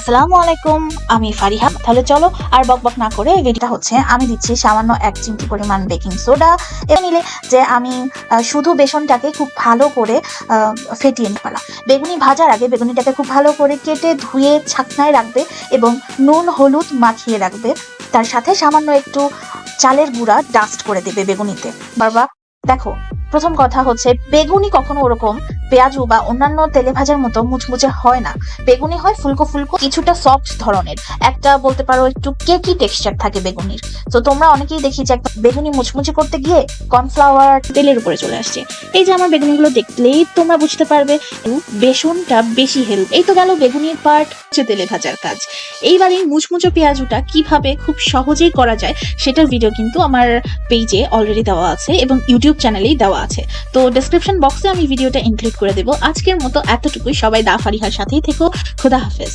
আসসালামু আলাইকুম, আমি ফারিহা। তাহলে চলো আর বকবক না করে ভিডিওটা হচ্ছে আমি দিচ্ছি সামান্য 1 চিমটি পরিমাণ বেকিং সোডা। এটা নিলে যে আমি শুধু বেসনটাকে খুব ভালো করে ফেটিয়ে নিপালা। বেগুনি ভাজার আগে বেগুনিটাকে খুব ভালো করে কেটে ধুয়ে ছাকনায় রাখবে এবং নুন হলুদ মাখিয়ে রাখবে। তার সাথে সামান্য একটু চালের গুঁড়া ডাস্ট করে দেবে বেগুনিতে। বারবার দেখো, প্রথম কথা হচ্ছে বেগুনি কখনো ওরকম পেঁয়াজু বা অন্যান্য তেলে ভাজার মতো মুচমুচে হয় না। বেগুনি হয় ফুলকো ফুলকো, কিছুটা সফট ধরনের, একটা বলতে পারো একটু কেকি টেক্সচার থাকে বেগুনির। তো তোমরা অনেকেই দেখি যে বেগুনি মুচমুচে করতে গিয়ে কর্নফ্লাওয়ার তেলের উপরে চলে আসছে। এই যে আমার বেগুনিগুলো দেখলেই তোমরা বুঝতে পারবে বেসনটা বেশি হেল্প। এই তো গেল বেগুনির পার্ট, হচ্ছে তেলে ভাজার কাজ। এইবার এই মুচমুচো পেঁয়াজুটা কিভাবে খুব সহজেই করা যায় সেটার ভিডিও কিন্তু আমার পেজে অলরেডি দেওয়া আছে এবং ইউটিউব চ্যানেলেই দেওয়া আছে। তো ডেসক্রিপশন বক্সে আমি ভিডিওটা ইনক্লুড করে দেবো। আজকের মতো এতটুকুই। সবাই দা ফারিহার সাথেই থেকো। খোদা হাফেজ।